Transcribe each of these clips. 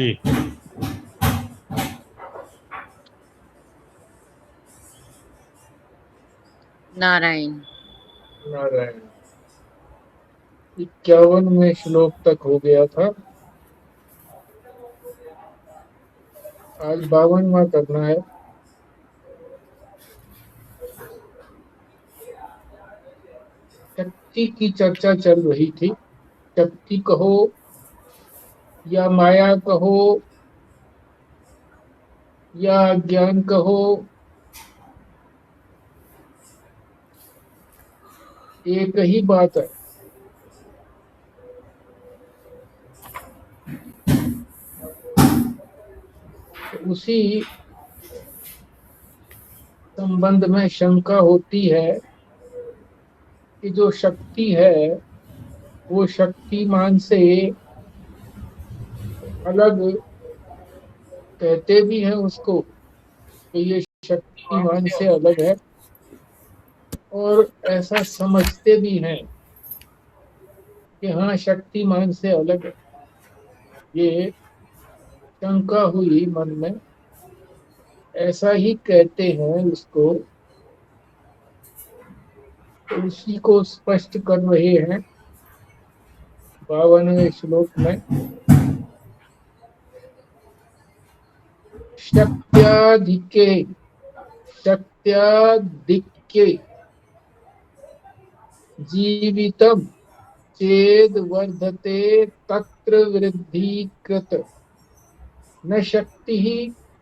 जी। नारायण। नारायण। 51वें श्लोक तक हो गया था, आज 52वां करना है। शक्ति की चर्चा चल रही थी। शक्ति कहो या माया कहो या ज्ञान कहो, एक ही बात है। तो उसी संबंध में शंका होती है कि जो शक्ति है वो शक्तिमान से अलग कहते भी हैं उसको, तो ये शक्तिमान से अलग है, और ऐसा समझते भी हैं कि हाँ शक्तिमान से अलग है। ये शंका हुई मन में, ऐसा ही कहते हैं उसको। तो उसी को स्पष्ट कर रहे हैं 52वें श्लोक में। शक्त्याधिके शक्त्याधिक्ये जीवितम चेद वर्धते तत्र वृद्धि कृत न शक्ति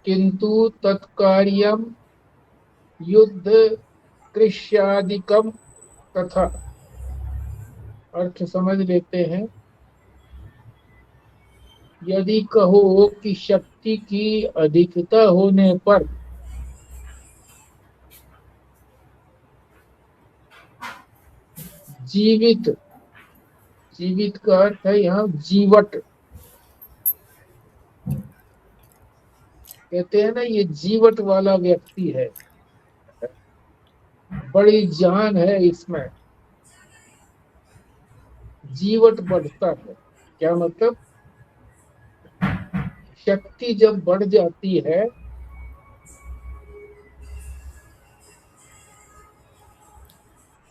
किंतु तत्कार्यम युद्ध कृष्यादिकम तथा। अर्थ समझ लेते हैं। यदि कहो कि शक्ति की अधिकता होने पर जीवित, जीवित का अर्थ है यहाँ जीवट, कहते हैं ना ये जीवट वाला व्यक्ति है, बड़ी जान है इसमें, जीवट बढ़ता है। क्या मतलब? शक्ति जब बढ़ जाती है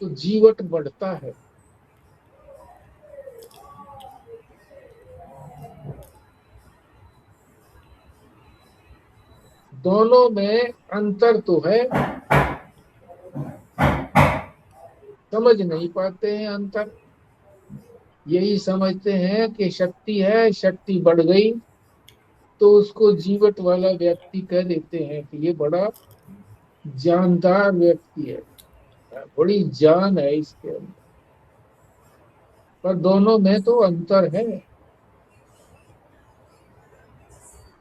तो जीवट बढ़ता है। दोनों में अंतर तो है, समझ नहीं पाते हैं अंतर। यही समझते हैं कि शक्ति है, शक्ति बढ़ गई तो उसको जीवट वाला व्यक्ति कह देते हैं कि ये बड़ा जानदार व्यक्ति है, बड़ी जान है इसके अंदर। पर दोनों में तो अंतर है,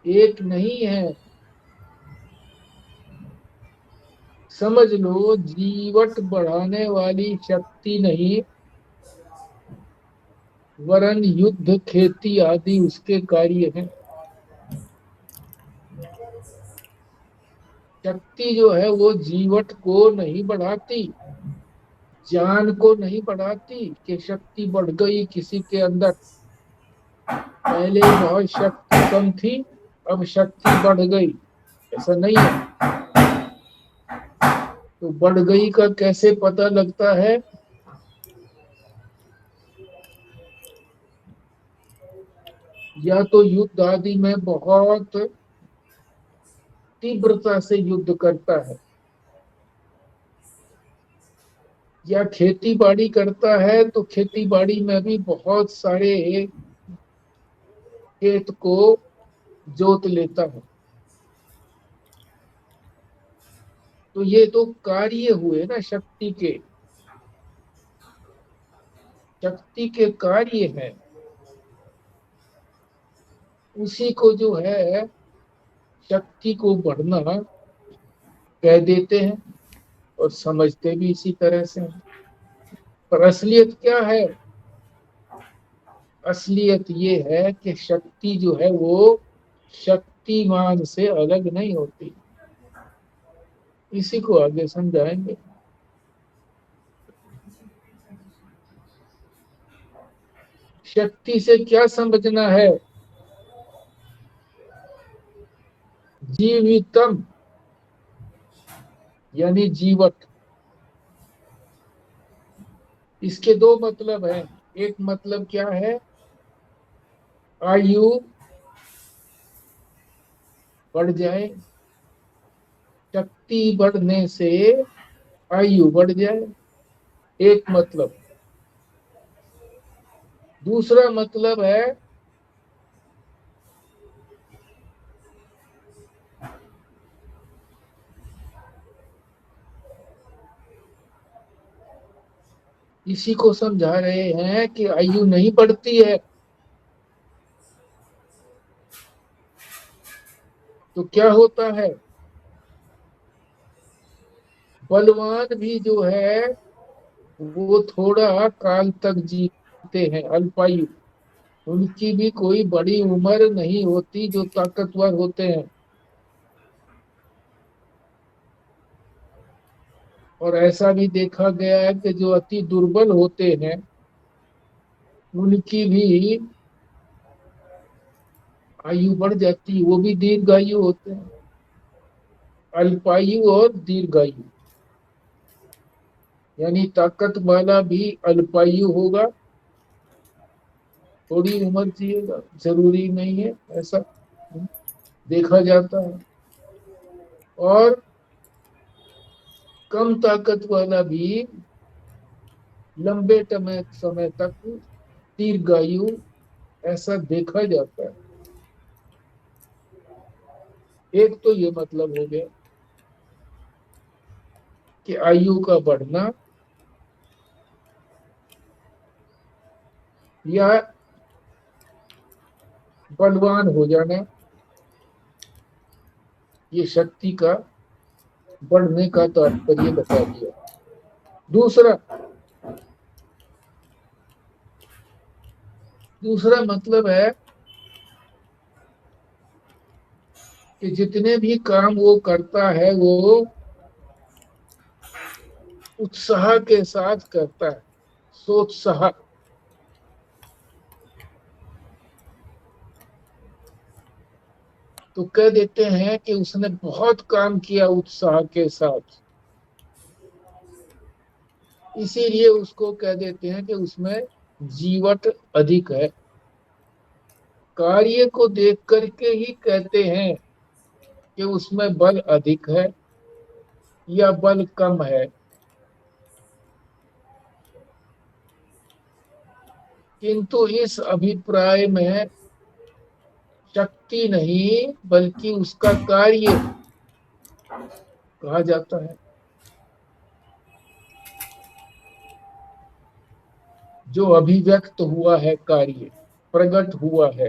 एक नहीं है। समझ लो जीवट बढ़ाने वाली शक्ति नहीं, वरन युद्ध खेती आदि उसके कार्य हैं। शक्ति जो है वो जीवट को नहीं बढ़ाती, जान को नहीं बढ़ाती कि शक्ति बढ़ गई किसी के अंदर। पहले बहुत शक्ति कम थी, अब शक्ति बढ़ गई, ऐसा नहीं है। तो बढ़ गई का कैसे पता लगता है? या तो युद्ध आदि में बहुत तीव्रता से युद्ध करता है, या खेती बाड़ी करता है तो खेती बाड़ी में भी बहुत सारे खेत को जोत लेता है। तो ये तो कार्य हुए ना शक्ति के, शक्ति के कार्य हैं। उसी को जो है शक्ति को बढ़ना कह देते हैं, और समझते भी इसी तरह से हैं। पर असलियत क्या है? असलियत ये है कि शक्ति जो है वो शक्तिमान से अलग नहीं होती। इसी को आगे समझाएंगे। शक्ति से क्या समझना है? जीवितम यानी जीवट। इसके दो मतलब हैं। एक मतलब क्या है? आयु बढ़ जाए, शक्ति बढ़ने से आयु बढ़ जाए, एक मतलब। दूसरा मतलब है इसी को समझा रहे हैं कि आयु नहीं बढ़ती है तो क्या होता है? बलवान भी जो है वो थोड़ा काल तक जीते हैं, अल्पायु। उनकी भी कोई बड़ी उम्र नहीं होती जो ताकतवर होते हैं। और ऐसा भी देखा गया है कि जो अति दुर्बल होते हैं उनकी भी आयु बढ़ जाती है, वो भी दीर्घायु होते हैं। अल्पायु और दीर्घायु यानी ताकत वाला भी अल्पायु होगा, थोड़ी उम्र जिएगा, जरूरी नहीं है ऐसा देखा जाता है। और कम ताकत वाला भी लंबे समय तक दीर्घायु ऐसा देखा जाता है। एक तो ये मतलब हो गया कि आयु का बढ़ना या बलवान हो जाना, ये शक्ति का बढ़ने का तात्पर्य बता दिया। दूसरा दूसरा मतलब है कि जितने भी काम वो करता है वो उत्साह के साथ करता है, सोत्साह। तो कह देते हैं कि उसने बहुत काम किया उत्साह के साथ, इसीलिए उसको कह देते हैं कि उसमें जीवट अधिक है। कार्य को देख करके ही कहते हैं कि उसमें बल अधिक है या बल कम है। किंतु इस अभिप्राय में शक्ति नहीं बल्कि उसका कार्य कहा जाता है। जो अभिव्यक्त हुआ है, कार्य प्रकट हुआ है,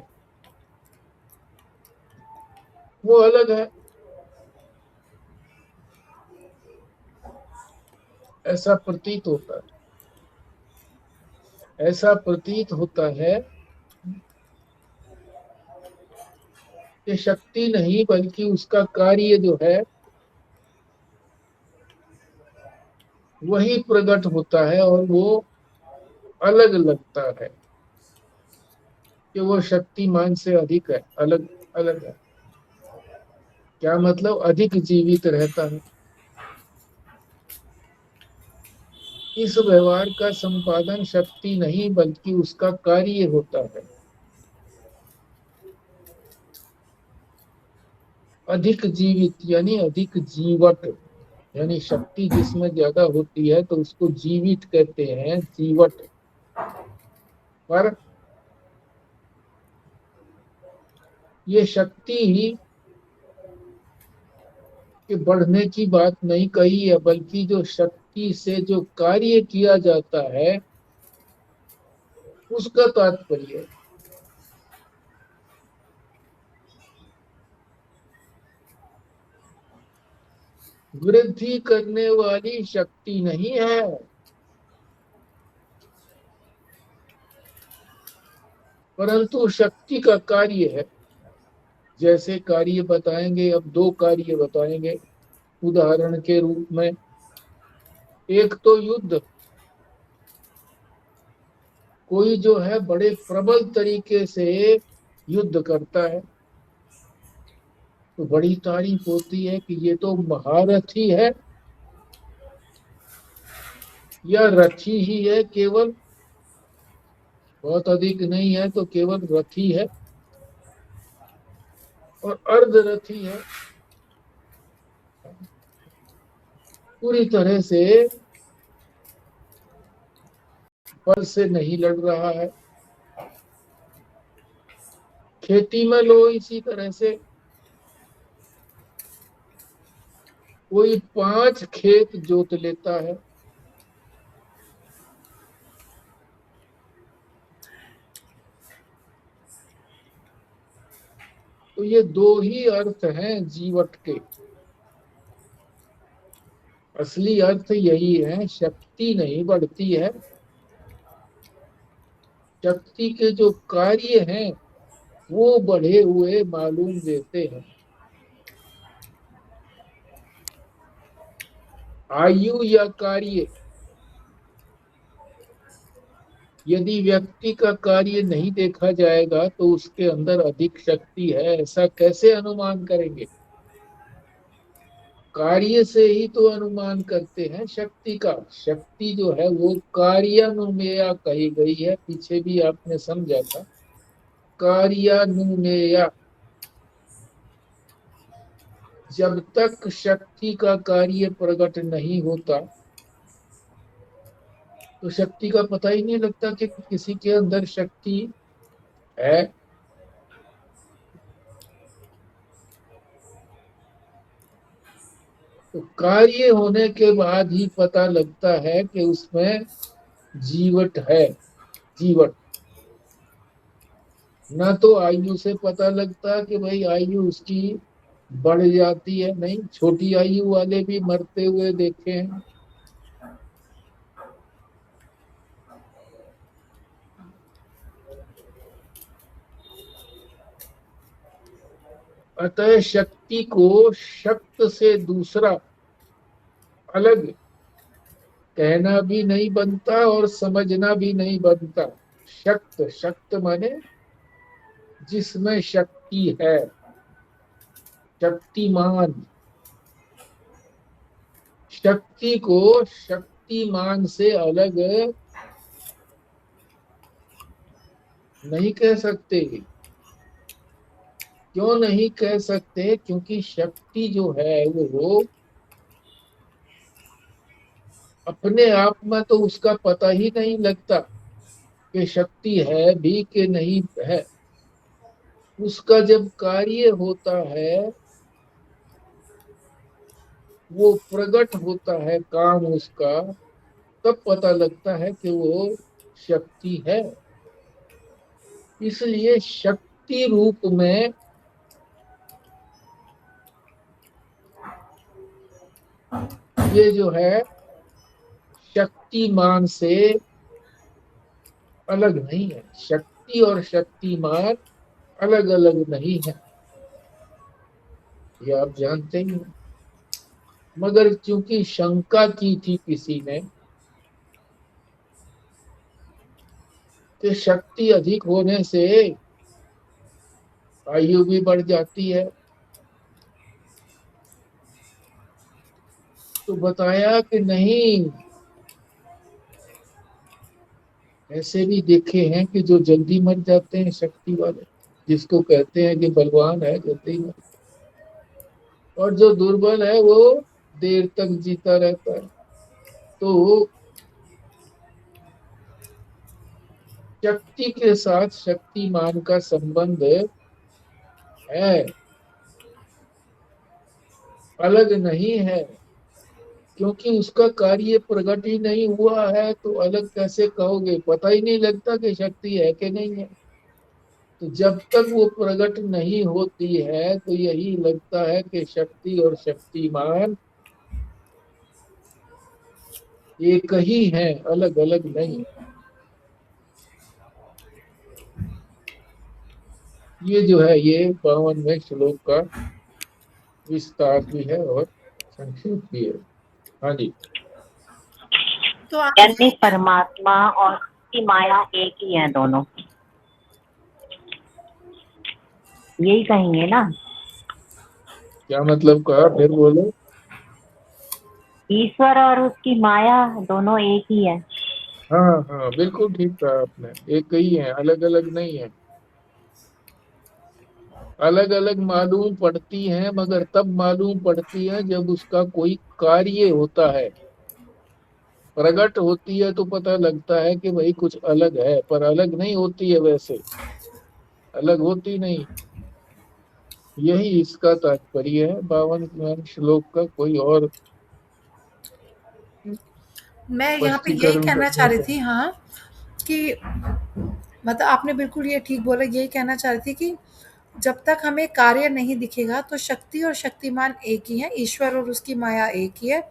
वो अलग है। ऐसा प्रतीत होता ऐसा प्रतीत होता है कि शक्ति नहीं बल्कि उसका कार्य जो है वही प्रकट होता है और वो अलग लगता है कि वो शक्तिमान से अधिक है, अलग अलग है। क्या मतलब? अधिक जीवित रहता है। इस व्यवहार का संपादन शक्ति नहीं बल्कि उसका कार्य होता है। अधिक जीवित यानी अधिक जीवट, यानी शक्ति जिसमें ज्यादा होती है तो उसको जीवित कहते हैं, जीवट। पर ये शक्ति ही के बढ़ने की बात नहीं कही है, बल्कि जो शक्ति से जो कार्य किया जाता है उसका तात्पर्य है। वृद्धि करने वाली शक्ति नहीं है, परंतु शक्ति का कार्य है। जैसे कार्य बताएंगे, अब दो कार्य बताएंगे उदाहरण के रूप में। एक तो युद्ध, कोई जो है बड़े प्रबल तरीके से युद्ध करता है, तो बड़ी तारीफ होती है कि ये तो महारथी है, या रथी ही है केवल, बहुत अधिक नहीं है तो केवल रथी है और अर्धरथी है, पूरी तरह से बल से नहीं लड़ रहा है। खेती में लो इसी तरह से, कोई 5 खेत जोत लेता है, तो ये 2 ही अर्थ हैं जीवट के। असली अर्थ यही है, शक्ति नहीं बढ़ती है, शक्ति के जो कार्य हैं वो बढ़े हुए मालूम देते हैं। आयु या कार्य, यदि व्यक्ति का कार्य नहीं देखा जाएगा तो उसके अंदर अधिक शक्ति है, ऐसा कैसे अनुमान करेंगे? कार्य से ही तो अनुमान करते हैं शक्ति का। शक्ति जो है वो कार्यानुमेया कही गई है, पीछे भी आपने समझा था, कार्यानुमेया। जब तक शक्ति का कार्य प्रकट नहीं होता तो शक्ति का पता ही नहीं लगता कि किसी के अंदर शक्ति है। तो कार्य होने के बाद ही पता लगता है कि उसमें जीवट है। जीवट ना तो आयु से पता लगता कि भाई आयु उसकी बढ़ जाती है, नहीं, छोटी आयु वाले भी मरते हुए देखे हैं। अतः शक्ति को शक्त से दूसरा अलग कहना भी नहीं बनता और समझना भी नहीं बनता। शक्त, शक्त माने जिसमें शक्ति है, शक्तिमान। शक्ति को शक्तिमान से अलग नहीं कह सकते। क्यों नहीं कह सकते? क्योंकि शक्ति जो है वो अपने आप में तो उसका पता ही नहीं लगता कि शक्ति है भी कि नहीं है। उसका जब कार्य होता है, वो प्रकट होता है काम उसका, तब पता लगता है कि वो शक्ति है। इसलिए शक्ति रूप में ये जो है शक्तिमान से अलग नहीं है। शक्ति और शक्तिमान अलग अलग नहीं है, ये आप जानते ही हैं। मगर चूंकि शंका की थी किसी ने कि शक्ति अधिक होने से आयु भी बढ़ जाती है, तो बताया कि नहीं, ऐसे भी देखे हैं कि जो जल्दी मर जाते हैं शक्ति वाले, जिसको कहते हैं कि बलवान है, जल्दी मर, और जो दुर्बल है वो देर तक जीता रहता है। तो शक्ति के साथ शक्तिमान का संबंध है, अलग नहीं है। क्योंकि उसका कार्य प्रकट ही नहीं हुआ है तो अलग कैसे कहोगे? पता ही नहीं लगता कि शक्ति है कि नहीं है। तो जब तक वो प्रकट नहीं होती है तो यही लगता है कि शक्ति और शक्तिमान एक ही है, अलग अलग नहीं। ये जो है ये 52वें श्लोक का विस्तार भी है और संक्षेप भी है। हाँ जी। तो यानी परमात्मा और उसकी माया एक ही है, दोनों यही कहेंगे ना? क्या मतलब कहा, फिर बोलो। ईश्वर और उसकी माया दोनों एक ही है। हाँ हाँ, बिल्कुल ठीक कहा आपने, एक ही है, अलग अलग नहीं है। अलग अलग मालूम पड़ती हैं, मगर तब मालूम पड़ती है जब उसका कोई कार्य होता है, प्रकट होती है तो पता लगता है कि भाई कुछ अलग है, पर अलग नहीं होती है, वैसे अलग होती नहीं। यही इसका तात्पर्य है 52वें श्लोक का। कोई और मैं यहाँ पे यही स्पष्टीकरण कहना चाह करना रही चाहें? थी, हाँ, कि मतलब आपने बिल्कुल ये ठीक बोला, यही कहना चाह रही थी कि जब तक हमें कार्य नहीं दिखेगा तो शक्ति और शक्तिमान एक ही है, ईश्वर और उसकी माया एक ही है।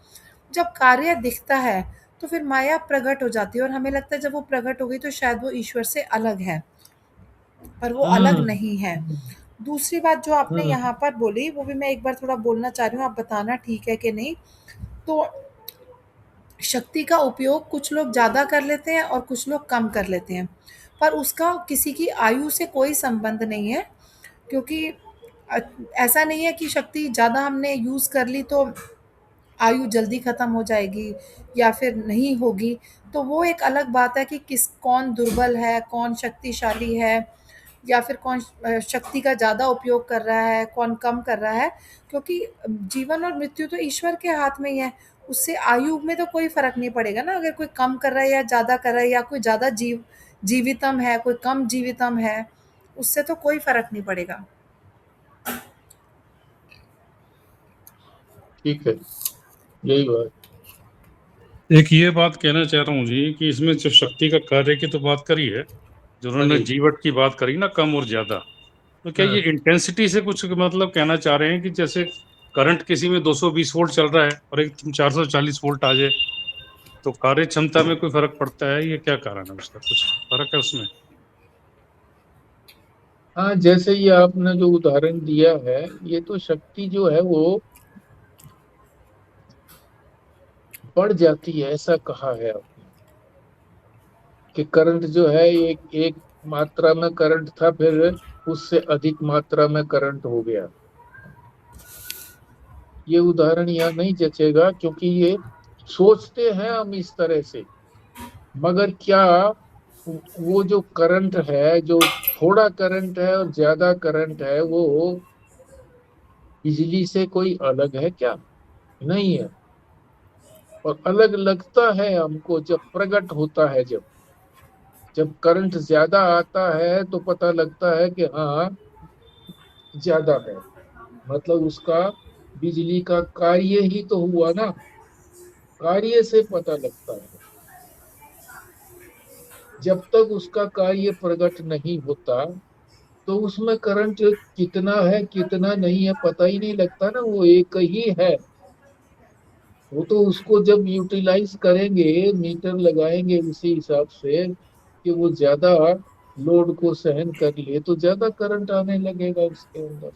जब कार्य दिखता है तो फिर माया प्रकट हो जाती है और हमें लगता है जब वो प्रकट हो गई तो शायद वो ईश्वर से अलग है, पर वो अलग हम्म नहीं है। दूसरी बात जो आपने हम्म यहाँ पर बोली वो भी मैं एक बार थोड़ा बोलना चाह रही हूँ, आप बताना ठीक है कि नहीं। तो शक्ति का उपयोग कुछ लोग ज़्यादा कर लेते हैं और कुछ लोग कम कर लेते हैं, पर उसका किसी की आयु से कोई संबंध नहीं है, क्योंकि अ, ऐसा नहीं है कि शक्ति ज़्यादा हमने यूज़ कर ली तो आयु जल्दी ख़त्म हो जाएगी या फिर नहीं होगी। तो वो एक अलग बात है कि कौन दुर्बल है, कौन शक्तिशाली है, या फिर कौन शक्ति का ज़्यादा उपयोग कर रहा है, कौन कम कर रहा है। क्योंकि जीवन और मृत्यु तो ईश्वर के हाथ में ही है, उससे आयु में तो कोई फ़र्क नहीं पड़ेगा ना, अगर कोई कम कर रहा है या ज़्यादा कर रहा है, या कोई ज़्यादा जीवितम है, कोई कम जीवितम है, उससे तो कोई फ़र्क नहीं पड़ेगा। ठीक है, यही बात। एक ये बात कहना चाह रहा हूँ जी कि इसमें जो शक्ति का कार्य की तो बात करी है, जो हाँ उन्होंने जी। जीवट की बात करी ना, कम और ज्यादा, तो क्या ये हाँ इंटेंसिटी से कुछ मतलब कहना चाह रहे हैं कि जैसे करंट किसी में 220 वोल्ट चल रहा है और एक 440 वोल्ट आ जाए तो कार्य क्षमता में कोई फर्क पड़ता है? ये क्या कारण है उसका, कुछ फर्क है उसमें? हाँ, जैसे ये आपने जो उदाहरण दिया है, ये तो शक्ति जो है वो बढ़ जाती है, ऐसा कहा है आपने कि करंट जो है एक एक मात्रा में करंट था, फिर उससे अधिक मात्रा में करंट हो गया। ये उदाहरण यहाँ नहीं जचेगा, क्योंकि ये सोचते हैं हम इस तरह से, मगर क्या वो जो करंट है, जो थोड़ा करंट है और ज्यादा करंट है, वो बिजली से कोई अलग है क्या? नहीं है। और अलग लगता है हमको जब प्रकट होता है, जब जब करंट ज्यादा आता है तो पता लगता है कि हाँ ज्यादा है, मतलब उसका बिजली का कार्य ही तो हुआ ना, कार्य से पता लगता है। जब तक उसका कार्य प्रकट नहीं होता तो उसमें करंट कितना है कितना नहीं है पता ही नहीं लगता ना, वो एक ही है। वो तो उसको जब यूटिलाइज करेंगे, मीटर लगाएंगे उसी हिसाब से कि वो ज्यादा लोड को सहन कर ले, तो ज्यादा करंट आने लगेगा उसके अंदर।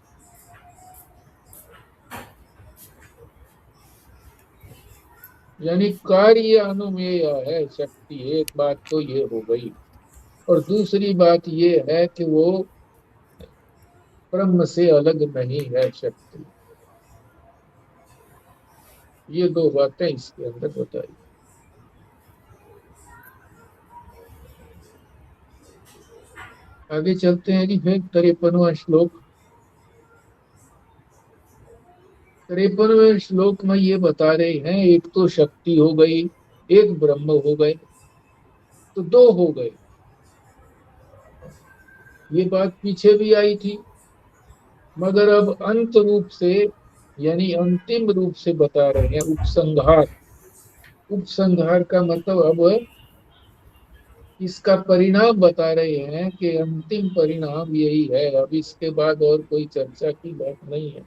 यानी कार्य अनुमेय है शक्ति, एक बात तो ये हो गई। और दूसरी बात ये है कि वो ब्रह्म से अलग नहीं है शक्ति। ये दो बातें इसके अंदर बताई। आगे चलते हैं जी, फिर 53वां श्लोक। 53वें श्लोक में ये बता रहे हैं, एक तो शक्ति हो गई, एक ब्रह्म हो गए, तो दो हो गए। ये बात पीछे भी आई थी, मगर अब अंत रूप से, यानी अंतिम रूप से बता रहे हैं, उपसंहार। उपसंहार का मतलब अब इसका परिणाम बता रहे हैं कि अंतिम परिणाम यही है, अब इसके बाद और कोई चर्चा की बात नहीं है।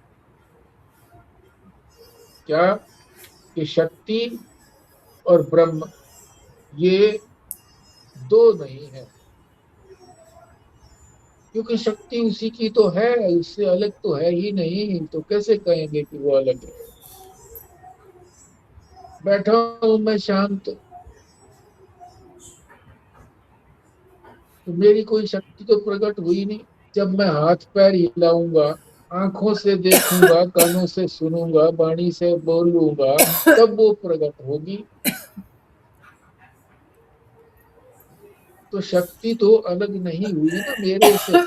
क्या? कि शक्ति और ब्रह्म ये दो नहीं है, क्योंकि शक्ति उसी की तो है, उससे अलग तो है ही नहीं, तो कैसे कहेंगे कि वो अलग है। बैठा हूं मैं शांत, तो मेरी कोई शक्ति तो प्रकट हुई नहीं। जब मैं हाथ पैर हिलाऊंगा, आंखों से देखूंगा, कानों से सुनूंगा, वाणी से बोलूंगा, तब वो प्रकट होगी। तो शक्ति तो अलग नहीं हुई ना मेरे से,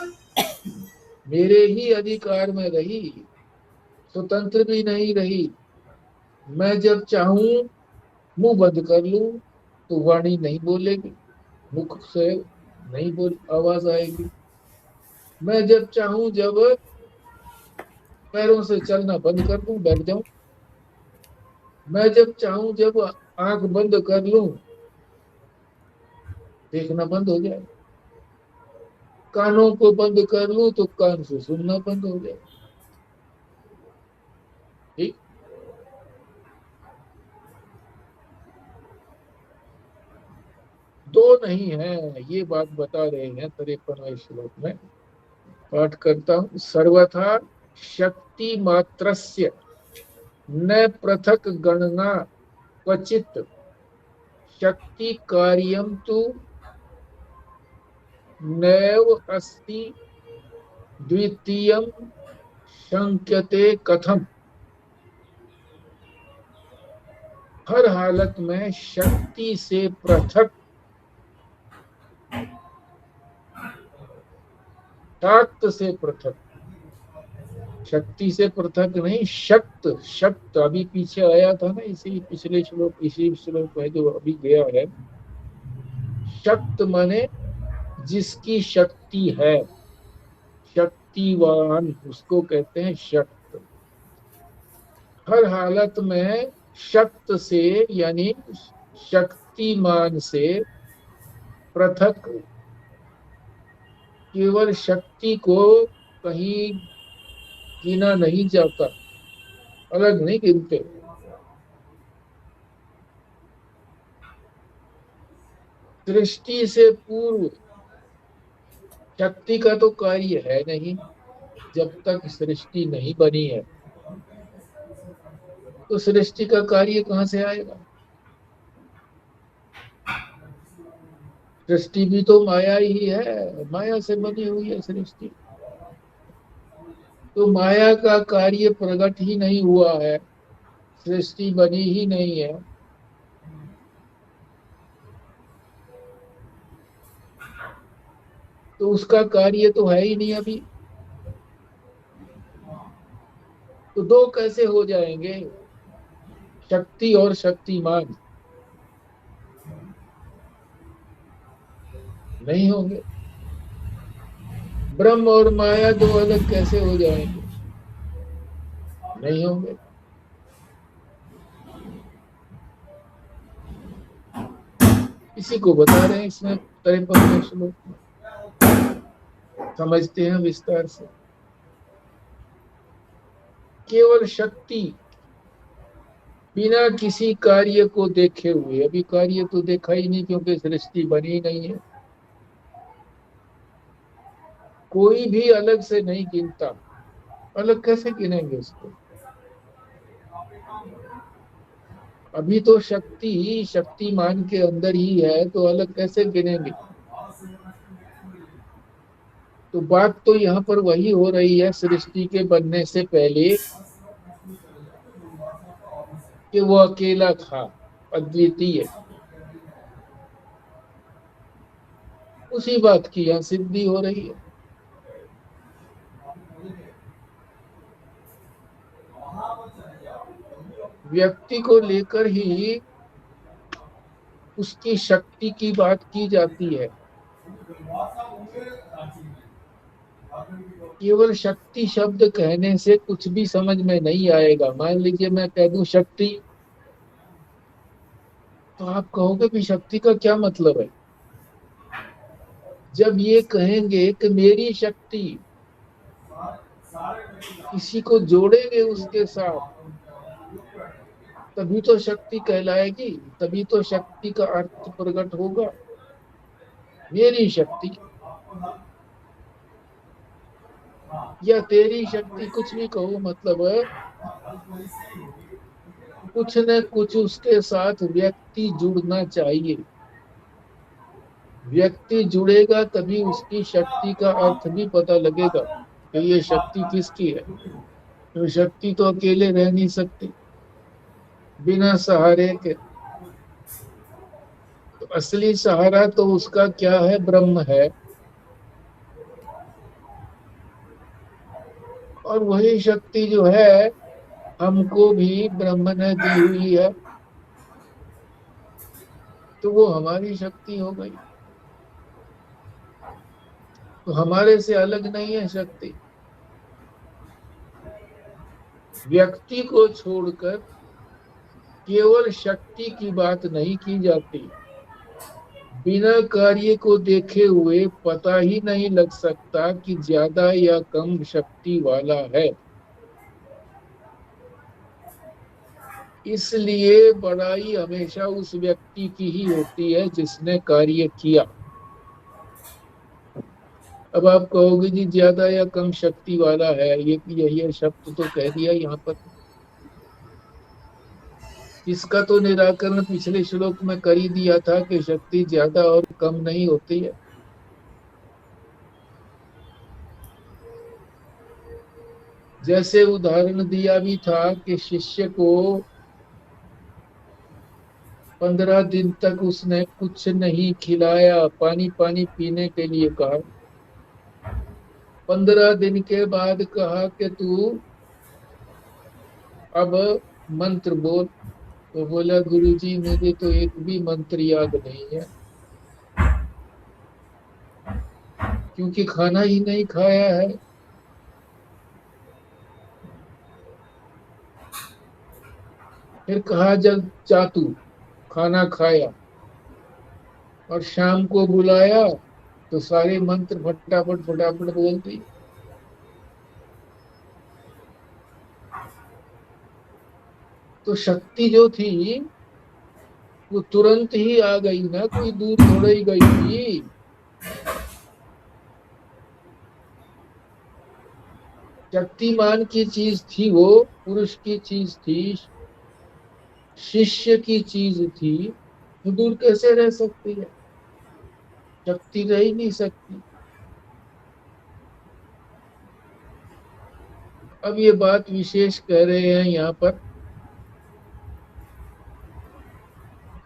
मेरे ही अधिकार में रही, स्वतंत्र भी नहीं रही। मैं जब चाहूं मुंह बंद कर लूं तो वाणी नहीं बोलेगी, मुख से नहीं बोल आवाज आएगी। मैं जब चाहूं, जब पैरों से चलना बंद कर दूं, बैठ जाऊं। मैं जब चाहूं, जब आंख बंद कर लूं, देखना बंद हो जाए। कानों को बंद कर लूं तो कान से सुनना बंद हो जाए। ठीक। दो नहीं है, ये बात बता रहे हैं 53वें श्लोक में। पाठ करता हूं। सर्वथा शक्ति मात्रस्य न पृथक गणना क्वचित शक्ति कार्यम तु नैव अस्ति द्वितीयम शंक्यते कथम। हर हालत में शक्ति से पृथक, शक्त से पृथक, शक्ति से पृथक नहीं, शक्त। शक्त अभी पीछे आया था ना, इसी पिछले श्लोक, इसी श्लोक में जो अभी गया है। शक्त माने जिसकी शक्ति है, शक्तिवान, उसको कहते हैं शक्त। हर हालत में शक्त से यानी शक्तिमान से पृथक। केवल शक्ति को कहीं गिना नहीं जाता, अलग नहीं गिनते। सृष्टि से पूर्व शक्ति का तो कार्य है नहीं, जब तक सृष्टि नहीं बनी है तो सृष्टि का कार्य कहां से आएगा। सृष्टि भी तो माया ही है, माया से बनी हुई है सृष्टि। तो माया का कार्य प्रकट ही नहीं हुआ है, सृष्टि बनी ही नहीं है। तो उसका कार्य तो है ही नहीं अभी। तो दो कैसे हो जाएंगे, शक्ति और शक्तिमान? नहीं होंगे। ब्रह्म और माया दो अलग कैसे हो जाएंगे? नहीं होंगे। इसी को बता रहे हैं इसमें 53वें श्लोक में। समझते हैं विस्तार से। केवल शक्ति बिना किसी कार्य को देखे हुए, अभी कार्य तो देखा ही नहीं क्योंकि सृष्टि बनी ही नहीं है। कोई भी अलग से नहीं गिनता, अलग कैसे गिनेंगे उसको? अभी तो शक्ति ही शक्तिमान के अंदर ही है, तो अलग कैसे गिनेंगे? तो बात तो यहाँ पर वही हो रही है सृष्टि के बनने से पहले, कि वो अकेला था, अद्वितीय। उसी बात की यहाँ सिद्धि हो रही है। व्यक्ति को लेकर ही उसकी शक्ति की बात की जाती है। केवल शक्ति शब्द कहने से कुछ भी समझ में नहीं आएगा। मान लीजिए मैं कह दूं शक्ति, तो आप कहोगे कि शक्ति का क्या मतलब है? जब ये कहेंगे कि मेरी शक्ति, किसी को जोड़ेंगे उसके साथ, तभी तो शक्ति कहलाएगी, तभी तो शक्ति का अर्थ प्रकट होगा। मेरी शक्ति या तेरी शक्ति, कुछ भी कहो, मतलब है कुछ न कुछ उसके साथ व्यक्ति जुड़ना चाहिए। व्यक्ति जुड़ेगा तभी उसकी शक्ति का अर्थ भी पता लगेगा। तो ये शक्ति किसकी है? तो शक्ति तो अकेले रह नहीं सकती बिना सहारे के। तो असली सहारा तो उसका क्या है? ब्रह्म है। और वही शक्ति जो है हमको भी ब्रह्म ने दी हुई है, तो वो हमारी शक्ति हो गई। तो हमारे से अलग नहीं है शक्ति। व्यक्ति को छोड़कर केवल शक्ति की बात नहीं की जाती। बिना कार्य को देखे हुए पता ही नहीं लग सकता कि ज्यादा या कम शक्ति वाला है। इसलिए बड़ाई हमेशा उस व्यक्ति की ही होती है जिसने कार्य किया। अब आप कहोगे जी ज्यादा या कम शक्ति वाला है, ये शब्द तो कह दिया यहाँ पर। इसका तो निराकरण पिछले श्लोक में कर ही दिया था कि शक्ति ज्यादा और कम नहीं होती है। जैसे उदाहरण दिया भी था कि शिष्य को 15 दिन तक उसने कुछ नहीं खिलाया, पानी पानी पीने के लिए कहा। 15 दिन के बाद कहा कि तू अब मंत्र बोल। तो बोला गुरुजी मुझे तो एक भी मंत्र याद नहीं है, क्योंकि खाना ही नहीं खाया है। फिर कहा जब जा तू खाना खाया और शाम को बुलाया तो सारे मंत्र फटाफट फटाफट बोल दिए। तो शक्ति जो थी वो तुरंत ही आ गई ना, कोई दूर थोड़ा ही गई थी। शक्तिमान की चीज थी, वो पुरुष की चीज थी, शिष्य की चीज थी, तो दूर कैसे रह सकती है? शक्ति रह ही नहीं सकती। अब ये बात विशेष कह रहे हैं यहाँ पर,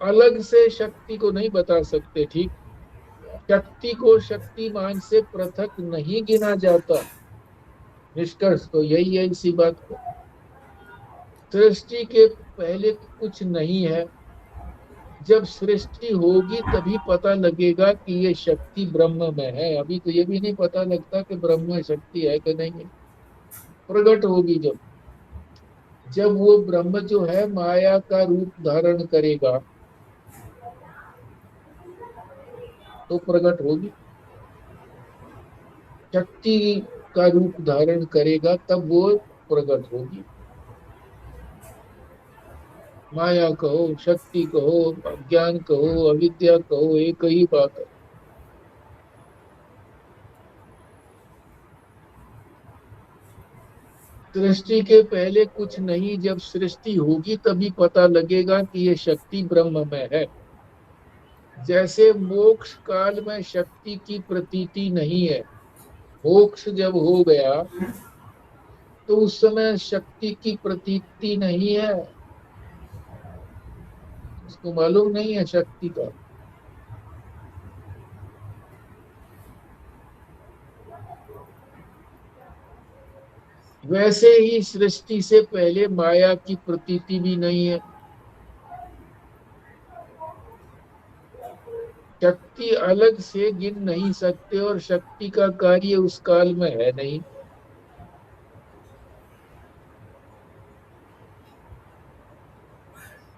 अलग से शक्ति को नहीं बता सकते। ठीक, शक्ति को शक्तिमान से पृथक नहीं गिना जाता। निष्कर्ष तो यही है इसी बात को। सृष्टि के पहले कुछ नहीं है। जब सृष्टि होगी तभी पता लगेगा कि ये शक्ति ब्रह्म में है। अभी तो ये भी नहीं पता लगता कि ब्रह्म में शक्ति है कि नहीं है। प्रकट होगी जब वो ब्रह्म जो है माया का रूप धारण करेगा तो प्रकट होगी। शक्ति का रूप धारण करेगा तब वो प्रकट होगी। माया कहो, शक्ति कहो, ज्ञान कहो, अविद्या कहो, एक ही बात है। सृष्टि के पहले कुछ नहीं, जब सृष्टि होगी तभी पता लगेगा कि ये शक्ति ब्रह्म में है। जैसे मोक्ष काल में शक्ति की प्रतीति नहीं है। मोक्ष जब हो गया तो उस समय शक्ति की प्रतीति नहीं है, उसको मालूम नहीं है शक्ति का। वैसे ही सृष्टि से पहले माया की प्रतीति भी नहीं है। शक्ति अलग से गिन नहीं सकते और शक्ति का कार्य उस काल में है नहीं।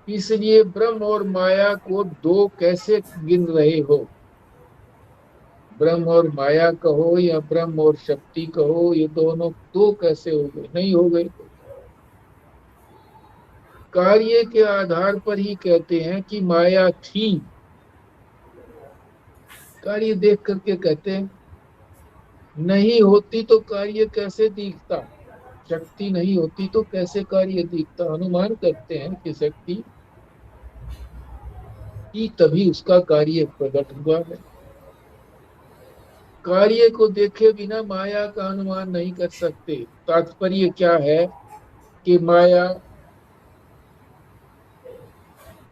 इसलिए ब्रह्म और माया को दो कैसे गिन रहे हो? ब्रह्म और माया कहो या ब्रह्म और शक्ति कहो, ये दोनों दो कैसे हो गए? नहीं हो गए। कार्य के आधार पर ही कहते हैं कि माया थी। कार्य देख करके कहते हैं, नहीं होती तो कार्य कैसे दिखता? शक्ति नहीं होती तो कैसे कार्य दिखता? अनुमान करते हैं कि शक्ति की तभी उसका कार्य प्रकट हुआ है। कार्य को देखे बिना माया का अनुमान नहीं कर सकते। तात्पर्य क्या है कि माया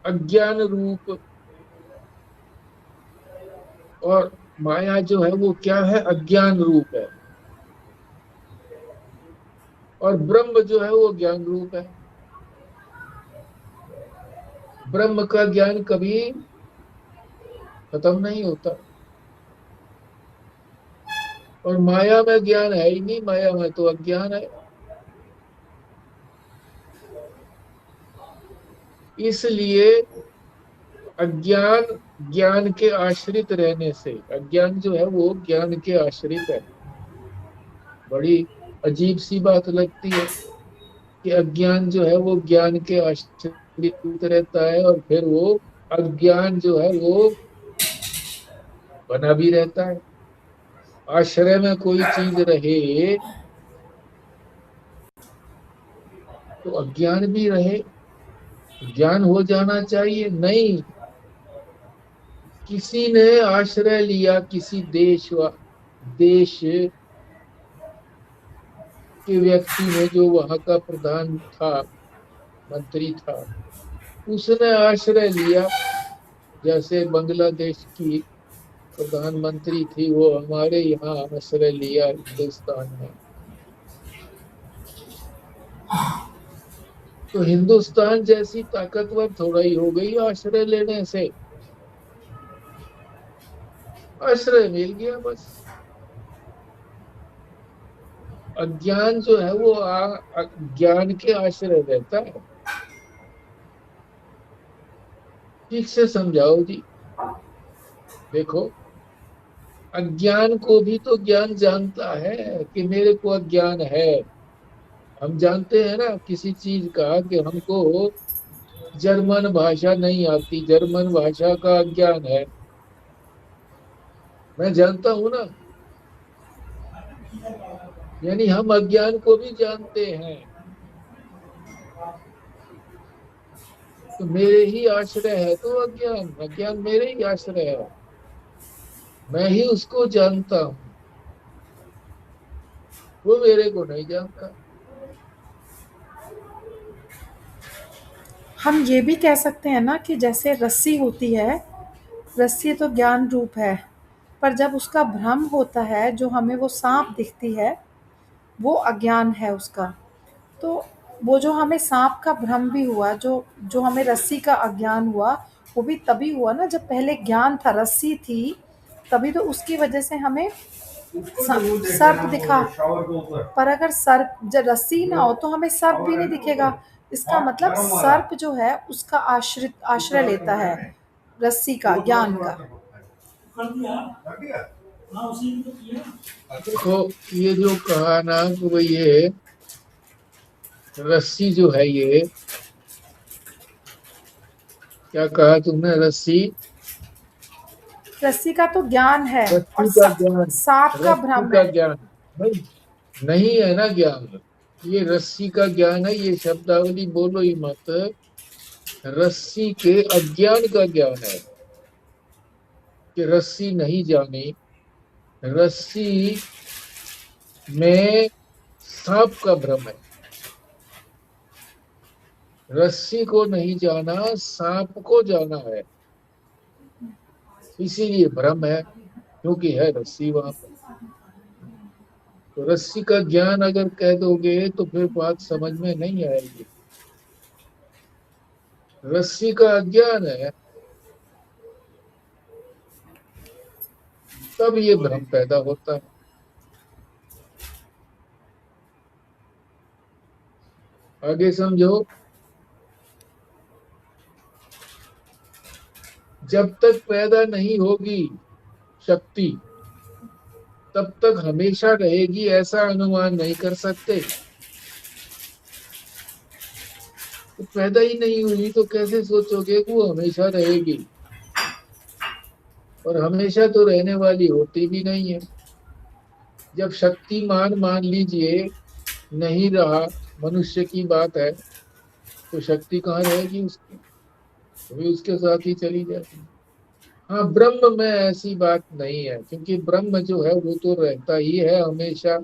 अज्ञान रूप, और माया जो है वो क्या है, अज्ञान रूप है, और ब्रह्म जो है वो ज्ञान रूप है। ब्रह्म का ज्ञान कभी खत्म नहीं होता, और माया में ज्ञान है ही नहीं, माया में तो अज्ञान है। इसलिए अज्ञान ज्ञान के आश्रित रहने से, अज्ञान जो है वो ज्ञान के आश्रित है। बड़ी अजीब सी बात लगती है कि अज्ञान जो है वो ज्ञान के आश्रित रहता है, और फिर वो अज्ञान जो है वो बना भी रहता है। आश्रय में कोई चीज रहे तो अज्ञान भी रहे, ज्ञान हो जाना चाहिए नहीं। किसी ने आश्रय लिया किसी देश के व्यक्ति ने, जो वहां का प्रधान था, मंत्री था, उसने आश्रय लिया। जैसे बांग्लादेश की प्रधानमंत्री थी, वो हमारे यहाँ आश्रय लिया हिंदुस्तान में। तो हिंदुस्तान जैसी ताकतवर थोड़ा ही हो गई आश्रय लेने से। आश्रय मिल गया बस। अज्ञान जो है वो ज्ञान के आश्रय रहता है। ठीक से समझाओ जी। देखो, अज्ञान को भी तो ज्ञान जानता है कि मेरे को अज्ञान है। हम जानते हैं ना किसी चीज का कि हमको जर्मन भाषा नहीं आती, जर्मन भाषा का अज्ञान है, मैं जानता हूं ना। यानी हम अज्ञान को भी जानते हैं। तो मेरे ही आश्रय है तो अज्ञान, अज्ञान मेरे ही आश्रय है, मैं ही उसको जानता हूं, वो मेरे को नहीं जानता। हम ये भी कह सकते हैं ना कि जैसे रस्सी होती है, रस्सी तो ज्ञान रूप है, पर जब उसका भ्रम होता है, जो हमें वो सांप दिखती है, वो अज्ञान है उसका। तो वो जो हमें सांप का भ्रम भी हुआ, जो जो हमें रस्सी का अज्ञान हुआ, वो भी तभी हुआ ना जब पहले ज्ञान था, रस्सी थी, तभी तो उसकी वजह से हमें सर्प दिखा। पर अगर सर्प जब रस्सी ना हो तो हमें सर्प भी नहीं दिखेगा। इसका मतलब सर्प जो है उसका आश्रय लेता है रस्सी का, ज्ञान का। देखो, ये जो कहा ना कि वो ये रस्सी जो है, ये क्या कहा तुमने, रस्सी रस्सी का तो ज्ञान है, और रस्सी का ज्ञान, सांप का रस्सी भ्रम का है। ज्ञान नहीं, नहीं है ना ज्ञान। ये रस्सी का ज्ञान है, ये शब्दावली बोलो ही मत। रस्सी के अज्ञान का ज्ञान है कि रस्सी नहीं जानी, रस्सी में सांप का भ्रम है। रस्सी को नहीं जाना, सांप को जाना है, इसीलिए भ्रम है, क्योंकि है रस्सी वहां पर। तो रस्सी का ज्ञान अगर कह दोगे तो फिर बात समझ में नहीं आएगी। रस्सी का अज्ञान है, तब ये भ्रम पैदा होता है। आगे समझो। जब तक पैदा नहीं होगी शक्ति, तब तक हमेशा रहेगी ऐसा अनुमान नहीं कर सकते। तो पैदा ही नहीं हुई तो कैसे सोचोगे कि वो हमेशा रहेगी? और हमेशा तो रहने वाली होती भी नहीं है। जब शक्तिमान मान लीजिए नहीं रहा, मनुष्य की बात है, तो शक्ति कहाँ रहेगी उसकी? तो भी उसके साथ ही चली जाती। हाँ, ब्रह्म में ऐसी बात नहीं है, क्योंकि ब्रह्म जो है वो तो रहता ही है हमेशा,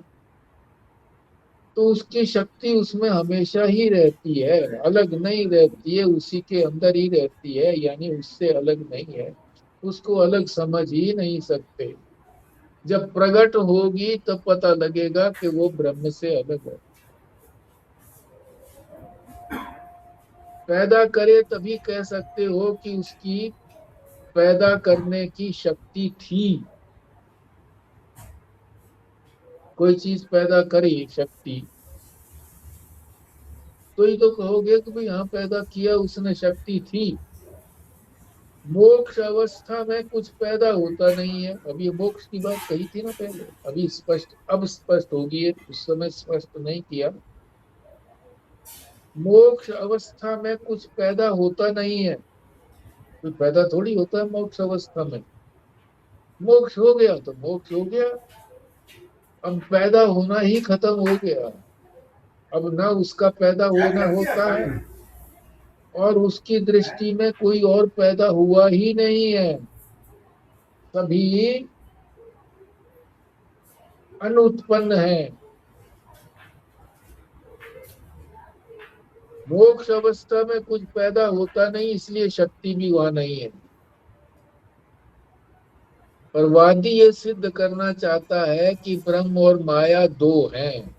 तो उसकी शक्ति उसमें हमेशा ही रहती है, अलग नहीं रहती है, उसी के अंदर ही रहती है, यानी उससे अलग नहीं है। उसको अलग समझ ही नहीं सकते। जब प्रकट होगी तब पता लगेगा कि वो ब्रह्म से अलग है। पैदा करे तभी कह सकते हो कि उसकी पैदा करने की शक्ति थी। कोई चीज पैदा करी शक्ति, तो ही तो कहोगे कि भाई हाँ पैदा किया उसने, शक्ति थी। मोक्ष अवस्था में कुछ पैदा होता नहीं है। अब ये मोक्ष की बात कही थी ना पहले, अभी स्पष्ट, अब स्पष्ट होगी, है उस समय स्पष्ट नहीं किया। मोक्ष अवस्था में कुछ पैदा होता नहीं है, कोई पैदा थोड़ी होता है मोक्ष अवस्था में। मोक्ष हो गया तो मोक्ष हो गया, अब पैदा होना ही खत्म हो गया। अब ना उसका पैदा होना होता है, और उसकी दृष्टि में कोई और पैदा हुआ ही नहीं है। सभी अनुत्पन्न है। मोक्ष अवस्था में कुछ पैदा होता नहीं, इसलिए शक्ति भी वहां नहीं है। पर वादी ये सिद्ध करना चाहता है कि ब्रह्म और माया दो हैं।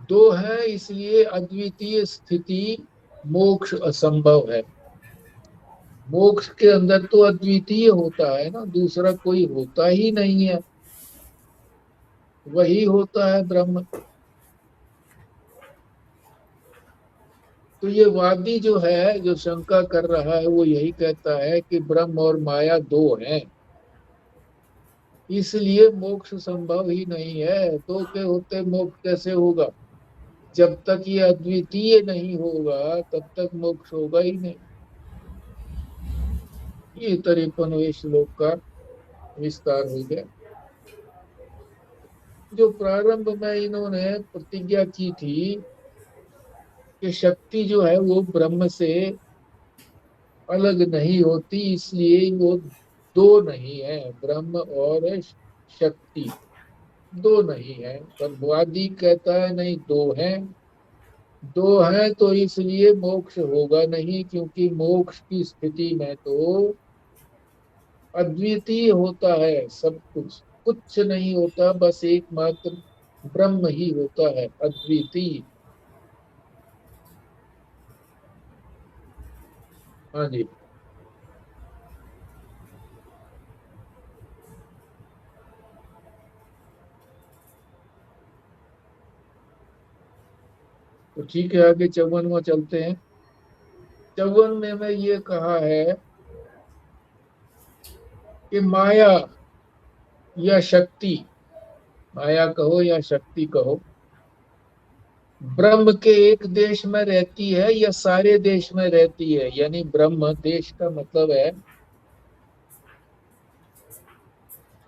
दो हैं, इसलिए अद्वितीय स्थिति मोक्ष असंभव है। मोक्ष के अंदर तो अद्वितीय होता है ना, दूसरा कोई होता ही नहीं है, वही होता है ब्रह्म। तो ये वादी जो है, जो शंका कर रहा है, वो यही कहता है कि ब्रह्म और माया दो हैं, इसलिए मोक्ष संभव ही नहीं है। दो के होते मोक्ष कैसे होगा? जब तक ये अद्वितीय नहीं होगा तब तक मोक्ष होगा ही नहीं। ये 53वें श्लोक का विस्तार हो गया। जो प्रारंभ में इन्होंने प्रतिज्ञा की थी कि शक्ति जो है वो ब्रह्म से अलग नहीं होती, इसलिए वो दो नहीं है, ब्रह्म और शक्ति दो नहीं है। पर वादी कहता है नहीं, दो हैं। दो हैं तो इसलिए मोक्ष होगा नहीं, क्योंकि मोक्ष की स्थिति में तो अद्वितीय होता है सब कुछ, कुछ नहीं होता, बस एकमात्र ब्रह्म ही होता है अद्वितीय। हाँ जी। तो ठीक है, आगे 54वां चलते हैं। 54 में ये कहा है कि माया या शक्ति, माया कहो या शक्ति कहो, ब्रह्म के एक देश में रहती है या सारे देश में रहती है। यानी ब्रह्म देश का मतलब है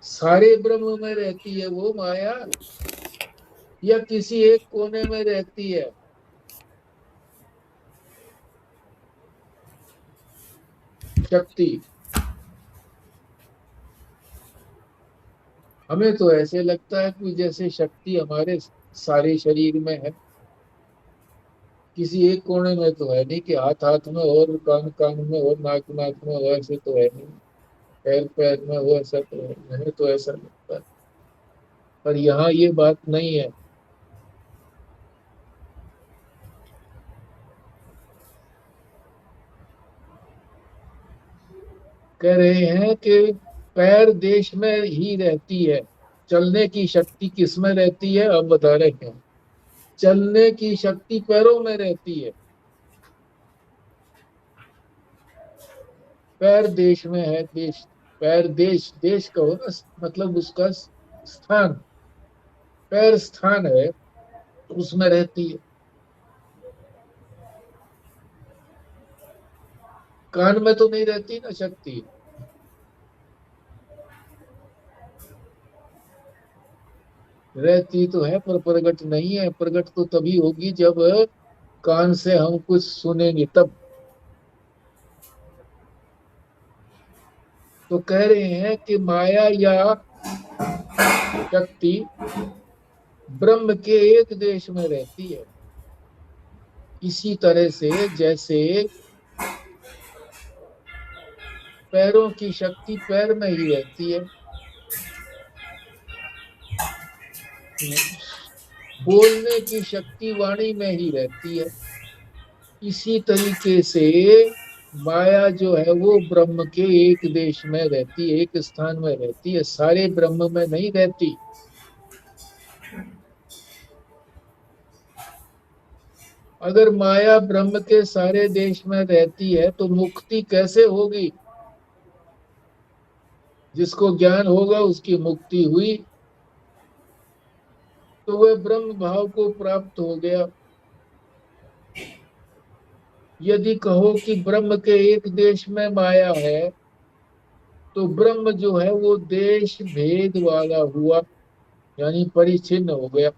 सारे ब्रह्म में रहती है वो माया, या किसी एक कोने में रहती है शक्ति। हमें तो ऐसे लगता है कि जैसे शक्ति हमारे सारे शरीर में है, किसी एक कोने में तो है नहीं, कि हाथ हाथ में और कान कान में और नाक नाक में हो, ऐसे तो है नहीं, पैर पैर में हो, ऐसा तो है। हमें तो ऐसा लगता है, पर यहाँ ये बात नहीं है। कह रहे हैं कि पैर देश में ही रहती है। चलने की शक्ति किस में रहती है? अब बता रहे हैं, चलने की शक्ति पैरों में रहती है। पैर देश में है, देश, पैर देश, देश का होना मतलब उसका स्थान, पैर स्थान है, उसमें रहती है। कान में तो नहीं रहती ना शक्ति। रहती तो है पर प्रकट नहीं है। प्रकट तो तभी होगी जब कान से हम कुछ सुनेंगे तब। तो कह रहे हैं कि माया या शक्ति ब्रह्म के एक देश में रहती है। इसी तरह से जैसे पैरों की शक्ति पैर में ही रहती है, बोलने की शक्ति वाणी में ही रहती है, इसी तरीके से माया जो है वो ब्रह्म के एक देश में रहती है, एक स्थान में रहती है, सारे ब्रह्म में नहीं रहती। अगर माया ब्रह्म के सारे देश में रहती है तो मुक्ति कैसे होगी? जिसको ज्ञान होगा उसकी मुक्ति हुई, तो वह ब्रह्म भाव को प्राप्त हो गया। यदि कहो कि ब्रह्म के एक देश में माया है, तो ब्रह्म जो है वो देश भेद वाला हुआ, यानी परिच्छिन्न हो गया।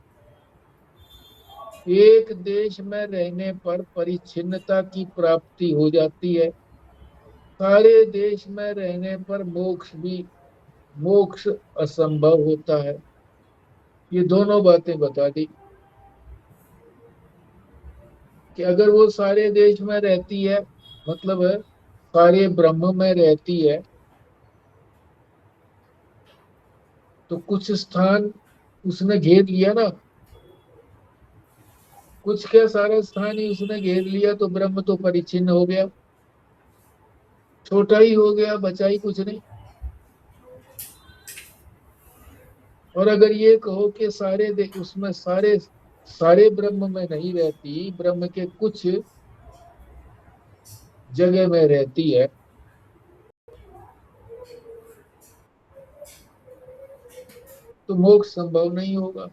एक देश में रहने पर परिच्छिन्नता की प्राप्ति हो जाती है, सारे देश में रहने पर मोक्ष असंभव होता है। ये दोनों बातें बता दी कि अगर वो सारे देश में रहती है, मतलब सारे ब्रह्म में रहती है, तो कुछ स्थान उसने घेर लिया ना, कुछ क्या सारा स्थान ही उसने घेर लिया, तो ब्रह्म तो परिच्छिन्न हो गया, छोटा ही हो गया, बचा ही कुछ नहीं। और अगर ये कहो कि उसमें सारे ब्रह्म में नहीं रहती, ब्रह्म के कुछ जगह में रहती है, तो मोक्ष संभव नहीं होगा।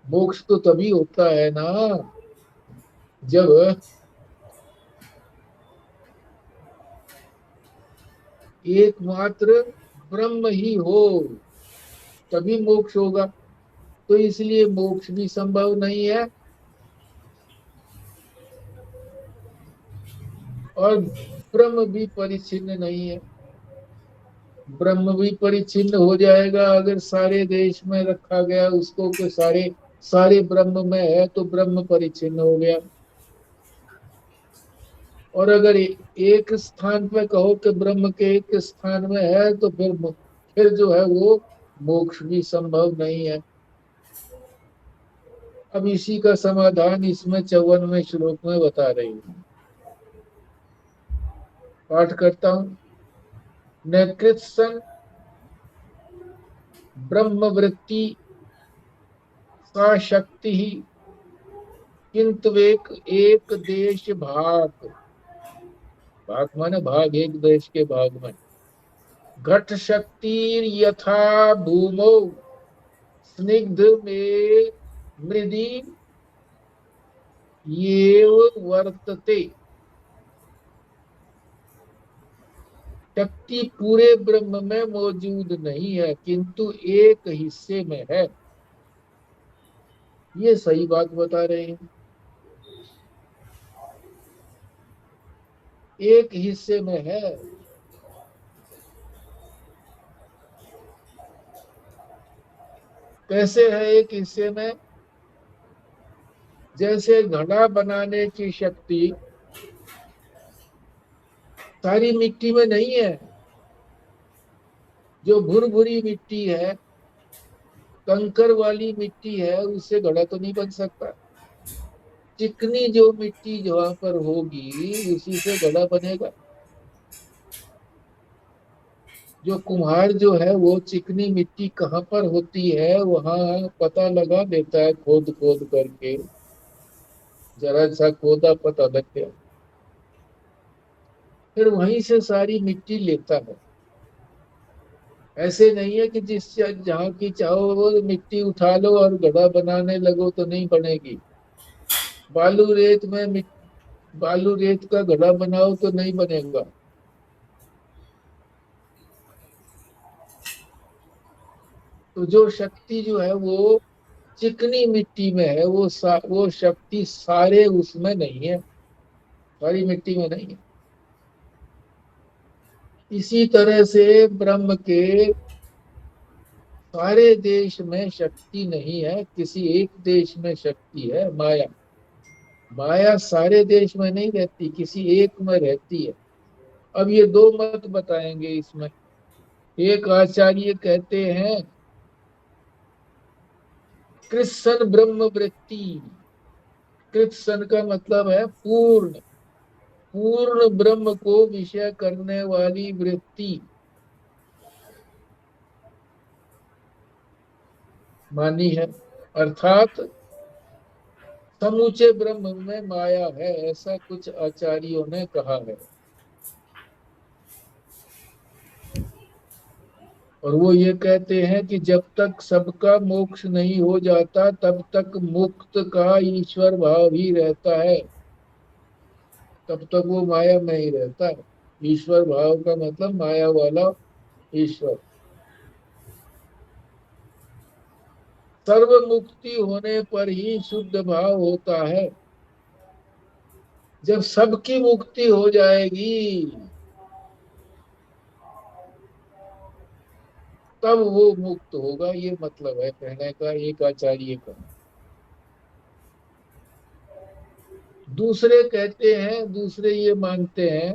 मोक्ष तो तभी होता है ना जब एकमात्र ब्रह्म ही हो, तभी मोक्ष होगा। तो इसलिए मोक्ष भी संभव नहीं है और ब्रह्म भी परिच्छिन्न नहीं है। ब्रह्म भी परिच्छिन्न हो जाएगा अगर सारे देश में रखा गया उसको, कि सारे ब्रह्म में है, तो ब्रह्म परिच्छिन्न हो गया। और अगर एक स्थान पे कहो कि ब्रह्म के एक स्थान में है, तो फिर जो है वो मोक्ष भी संभव नहीं है। अब इसी का समाधान इसमें 54वें श्लोक में बता रही हूँ, पाठ करता हूँ। नकृत्सन ब्रह्मवृत्ति सा शक्ति ही किंतवेक एक देश भाग माने भाग, एक देश के भाग में। घट शक्ति यथा भूमौ स्निग्ध में मृदि येव वर्तते। शक्ति पूरे ब्रह्म में मौजूद नहीं है, किंतु एक हिस्से में है। ये सही बात बता रहे हैं, एक हिस्से में है। कैसे है एक हिस्से में? जैसे घड़ा बनाने की शक्ति सारी मिट्टी में नहीं है। जो भुरभुरी मिट्टी है, कंकर वाली मिट्टी है, उससे घड़ा तो नहीं बन सकता। चिकनी जो मिट्टी जहां पर होगी उसी से घड़ा बनेगा। जो कुम्हार जो है वो चिकनी मिट्टी कहाँ पर होती है वहां पता लगा देता है, खोद खोद करके, जरा सा खोदा पता लग गया, फिर वहीं से सारी मिट्टी लेता है। ऐसे नहीं है कि जहाँ की चाहो वो मिट्टी उठा लो और घड़ा बनाने लगो तो नहीं बनेगी। बालू रेत का घड़ा बनाओ तो नहीं बनेगा। तो जो शक्ति जो है वो चिकनी मिट्टी में है, वो शक्ति सारे उसमें नहीं है, सारी मिट्टी में नहीं है। इसी तरह से ब्रह्म के सारे देश में शक्ति नहीं है, किसी एक देश में शक्ति है, माया। माया सारे देश में नहीं रहती, किसी एक में रहती है। अब ये दो मत बताएंगे इसमें। एक आचार्य कहते हैं कृत्सन ब्रह्म वृत्ति। कृत्सन का मतलब है पूर्ण, पूर्ण ब्रह्म को विषय करने वाली वृत्ति मानी है, अर्थात समूचे ब्रह्म में माया है, ऐसा कुछ आचार्यों ने कहा है। और वो ये कहते हैं कि जब तक सबका मोक्ष नहीं हो जाता तब तक मुक्त का ईश्वर भाव ही रहता है, तब तक वो माया में ही रहता है। ईश्वर भाव का मतलब माया वाला ईश्वर। सर्व मुक्ति होने पर ही शुद्ध भाव होता है। जब सबकी मुक्ति हो जाएगी तब वो मुक्त होगा, ये मतलब है कहने का एक आचार्य का। दूसरे कहते हैं, दूसरे ये मानते हैं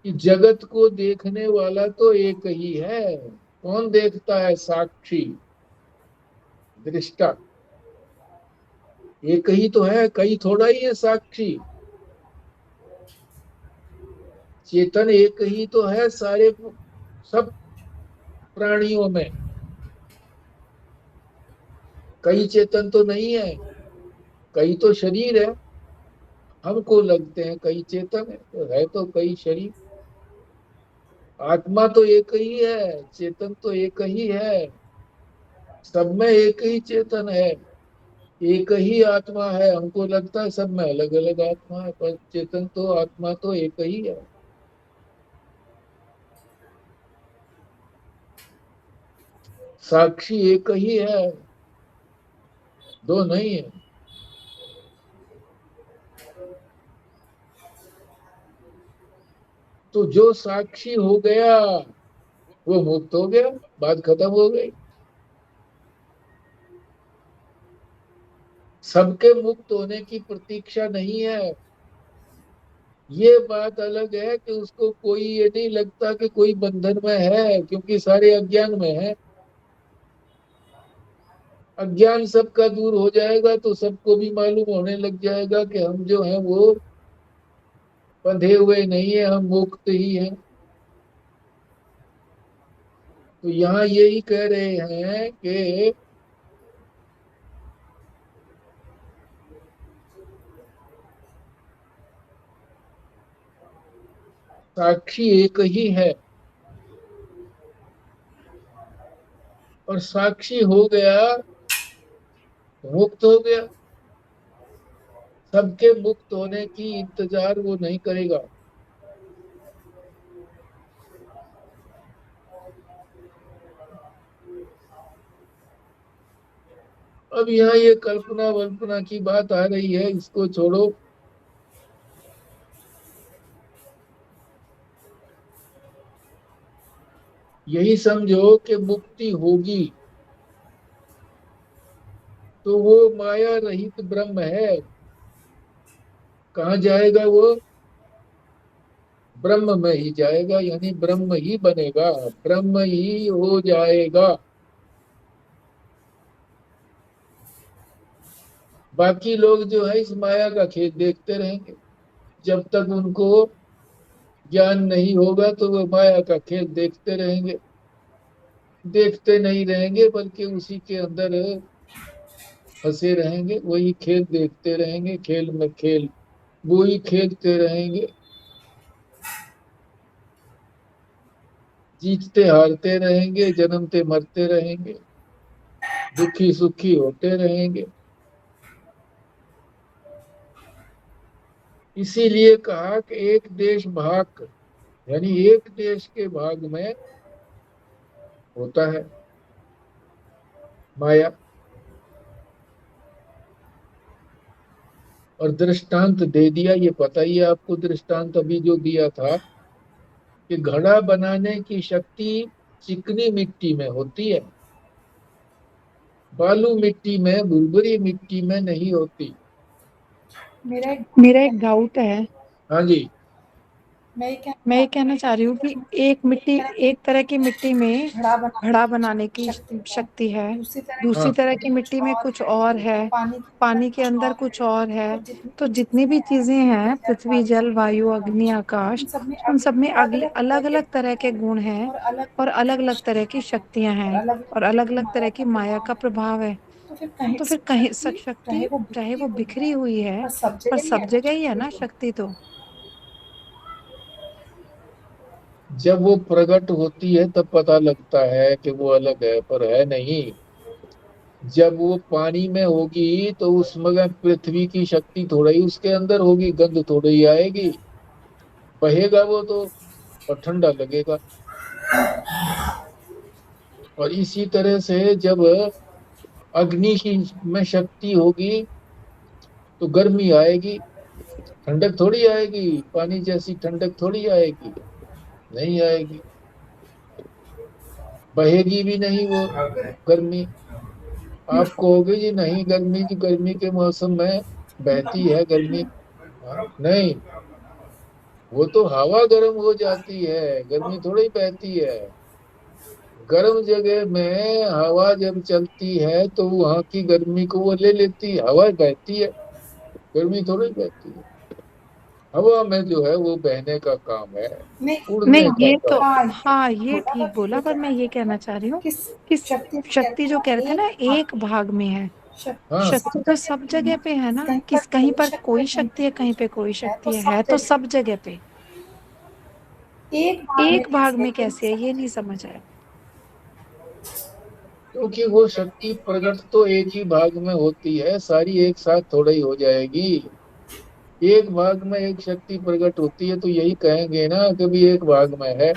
कि जगत को देखने वाला तो एक ही है। कौन देखता है? साक्षी, दृष्टा एक ही तो है, कई थोड़ा ही है साक्षी। चेतन एक ही तो है सारे सब प्राणियों में, कई चेतन तो नहीं है। कई तो शरीर है, हमको लगते हैं कई चेतन है तो कई शरीर। आत्मा तो एक ही है, चेतन तो एक ही है, सब में एक ही चेतन है, एक ही आत्मा है। हमको लगता है सब में अलग अलग आत्मा है, पर चेतन तो आत्मा तो एक ही है। साक्षी एक ही है, दो नहीं है। तो जो साक्षी हो गया वो मुक्त हो गया, बात खत्म हो गई। सबके मुक्त होने की प्रतीक्षा नहीं है। ये बात अलग है कि उसको कोई ये नहीं लगता कि कोई बंधन में है, क्योंकि सारे अज्ञान में है। अज्ञान सबका दूर हो जाएगा तो सबको भी मालूम होने लग जाएगा कि हम जो हैं वो बंधे हुए नहीं है, हम मुक्त ही हैं। तो यहाँ यही कह रहे हैं कि साक्षी एक ही है, और साक्षी हो गया तो मुक्त हो गया। सबके मुक्त होने की इंतजार वो नहीं करेगा। अब यहाँ ये कल्पना वल्पना की बात आ रही है, इसको छोड़ो। यही समझो कि मुक्ति होगी तो वो माया रहित ब्रह्म है। कहाँ जाएगा वो? ब्रह्म में ही जाएगा, यानी ब्रह्म ही बनेगा, ब्रह्म ही हो जाएगा। बाकी लोग जो है इस माया का खेल देखते रहेंगे। जब तक उनको ज्ञान नहीं होगा तो वो माया का खेल देखते रहेंगे। देखते नहीं रहेंगे बल्कि उसी के अंदर फंसे रहेंगे, वही खेल देखते रहेंगे, खेल में खेल वही खेलते रहेंगे, जीतते हारते रहेंगे, जन्मते मरते रहेंगे, दुखी सुखी होते रहेंगे। इसीलिए कहा कि एक देश भाग, यानी एक देश के भाग में होता है माया। और दृष्टांत दे दिया, ये पता ही है आपको, दृष्टांत अभी जो दिया था कि घड़ा बनाने की शक्ति चिकनी मिट्टी में होती है, बालू मिट्टी में, भुरभुरी मिट्टी में नहीं होती। मेरा एक डाउट है। हाँ जी। मैं ये कहना चाह रही हूँ कि एक तरह की मिट्टी में घड़ा बनाने की शक्ति है, दूसरी हाँ, तरह की मिट्टी में कुछ और है, पानी के अंदर कुछ और है। तो जितनी भी चीजें हैं, पृथ्वी, जल, वायु, अग्नि, आकाश, उन सब में अलग अलग तरह के गुण हैं और अलग अलग तरह की शक्तियां हैं और अलग अलग तरह की माया का प्रभाव है। तो फिर कहीं शक्ति, चाहे वो बिखरी हुई है, पर सब जगह ही है ना शक्ति तो। जब वो प्रकट होती है तब पता लगता है कि वो अलग है, पर है नहीं। जब वो पानी में होगी तो उसमें पृथ्वी की शक्ति थोड़ा ही उसके अंदर होगी, गंध थोड़ी ही आएगी, बहेगा वो तो और ठंडा लगेगा। और इसी तरह से जब अग्नि की में शक्ति होगी तो गर्मी आएगी, ठंडक थोड़ी आएगी, पानी जैसी ठंडक थोड़ी आएगी, नहीं आएगी, बहेगी भी नहीं वो गर्मी। आप कहोगे जी नहीं, गर्मी जी, गर्मी के मौसम में बहती है गर्मी। नहीं, वो तो हवा गर्म हो जाती है, गर्मी थोड़ी बहती है। गर्म जगह में हवा जब चलती है तो वहां की गर्मी को वो ले लेती है, हवा बहती है, गर्मी थोड़ी बहती है। हवा में जो है वो बहने का काम है, उड़ने नहीं, का ये तो, काम। हाँ ये ठीक बोला, पर मैं ये कहना चाह रही हूँ कि शक्ति जो कह रहे थे ना एक भाग में है, हाँ, शक्ति तो सब जगह पे है ना। कहीं पर कोई शक्ति है, कहीं पे कोई शक्ति है तो सब जगह पे। एक भाग में कैसे है, ये नहीं समझ आया। क्योंकि वो शक्ति प्रकट तो एक ही भाग में होती है, सारी एक साथ थोड़ा ही हो जाएगी। एक भाग में एक शक्ति प्रकट होती है तो यही कहेंगे ना कि भी एक भाग में है।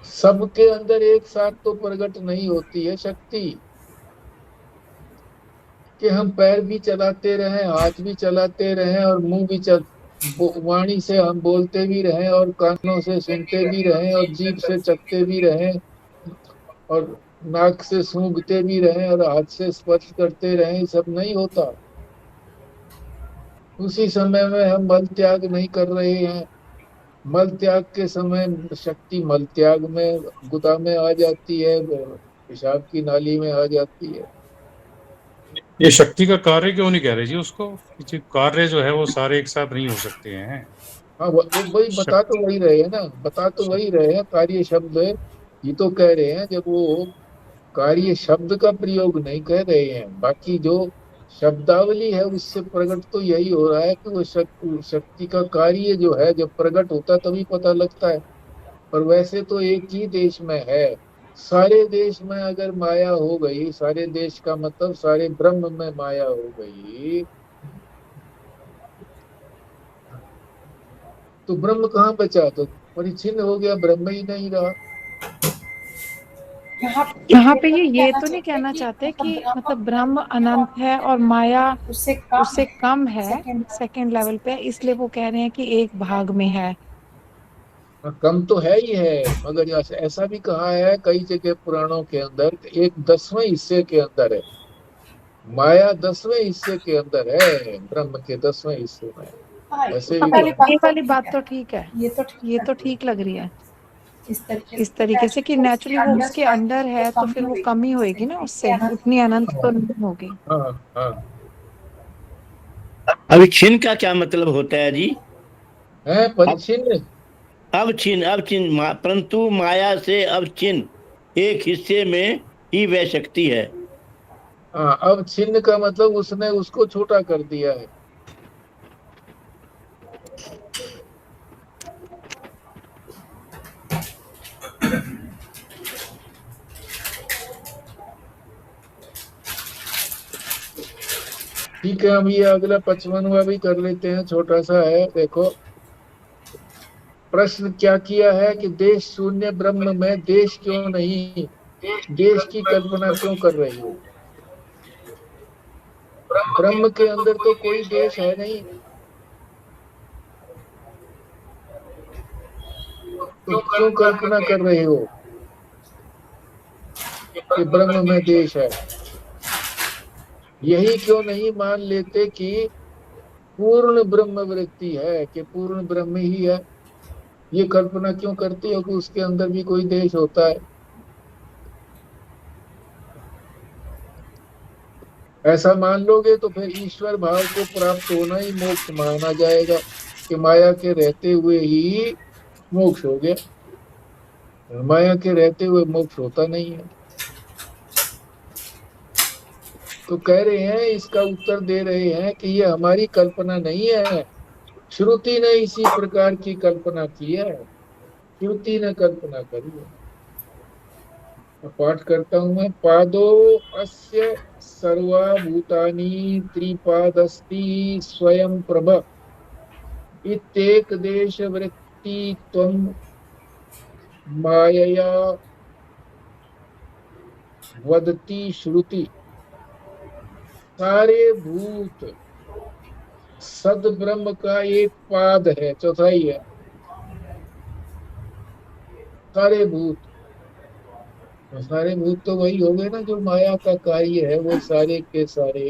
सबके अंदर एक साथ तो प्रकट नहीं होती है शक्ति, कि हम पैर भी चलाते रहें, हाथ भी चलाते रहें और मुंह भी वाणी से हम बोलते भी रहें और कानों से सुनते भी रहें और जीभ से चखते भी रहें और नाक से सूंघते भी रहें और हाथ से स्पर्श करते रहें, ये सब नहीं होता। उसी समय में हम मल त्याग नहीं कर रहे हैं, मल त्याग के समय शक्ति मल त्याग में, गुदा में आ जाती है, पेशाब की नाली में आ जाती है। ये शक्ति का कार्य क्यों नहीं कह रहे जी उसको, कि जी कार्य जो है वो सारे एक साथ नहीं हो सकते हैं। हाँ, वो वही बता तो शक्ति वही रहे हैं ना, बता तो वही रहे हैं, कार्य शब्द ये तो कह रहे हैं, जब वो कार्य शब्द का प्रयोग नहीं कर रहे हैं, बाकी जो शब्दावली है उससे प्रकट तो यही हो रहा है कि वो शक्ति का कार्य जो है जब प्रकट होता है तभी पता लगता है। पर वैसे तो एक ही देश में है, सारे देश में अगर माया हो गई, सारे देश का मतलब सारे ब्रह्म में माया हो गई, तो ब्रह्म कहाँ बचा, तो परिच्छिन्न हो गया, ब्रह्म ही नहीं रहा। यहाँ पे ये तो नहीं कहना चाहते कि मतलब ब्रह्म अनंत है और माया उससे कम है सेकंड लेवल पे, इसलिए वो कह रहे हैं कि एक भाग में है। हाँ, कम तो है ही है, मगर ऐसा भी कहा है कई जगह पुराणों के अंदर कि एक 10वें हिस्से के अंदर है माया, 10वें हिस्से के अंदर है ब्रह्म के 10वें हिस्से में। ऐसे भी ये वाली बात तो ठीक है, ये तो ठीक लग रही है इस तरीके से कि नेचुरली वो उसके अंडर है तो फिर वो कमी होगी ना, उससे उतनी अनंत तो नहीं होगी। हाँ, हाँ, अवच्छिन्न का क्या मतलब होता है जी? है परिच्छिन्न। अवच्छिन्न परंतु माया से अवच्छिन्न एक हिस्से में ही वह शक्ति है। हाँ, अब छिन्न का मतलब उसने उसको छोटा कर दिया है। ठीक है, हम ये अगला 55वां भी कर लेते हैं, छोटा सा है, देखो। प्रश्न क्या किया है कि देश शून्य ब्रह्म में देश क्यों नहीं, देश की कल्पना क्यों कर रही हो? ब्रह्म के अंदर तो कोई देश है नहीं। तो क्यों कल्पना कर रहे हो कि ब्रह्म में देश है? यही क्यों नहीं मान लेते कि पूर्ण ब्रह्म वृत्ति है, कि पूर्ण ब्रह्म ही है? ये कल्पना क्यों करते हो कि उसके अंदर भी कोई देश होता है? ऐसा मान लोगे तो फिर ईश्वर भाव को प्राप्त होना ही मोक्ष माना जाएगा, कि माया के रहते हुए ही मोक्ष हो गया। माया के रहते हुए मोक्ष होता नहीं है। तो कह रहे हैं, इसका उत्तर दे रहे हैं कि ये हमारी कल्पना नहीं है, श्रुति ने इसी प्रकार की कल्पना की है, श्रुति ने कल्पना करी है। पाठ करता हूं मैं। पादो अस्य सर्वभूतानि त्रिपादस्ति स्वयं प्रभ इत्येक देश वृत्ति त्वं मायया वदति श्रुति। सारे भूत सद ब्रह्म का एक पाद है, चौथाई है। सारे भूत, तो सारे भूत तो वही हो गए ना जो माया का कार्य है, वो सारे के सारे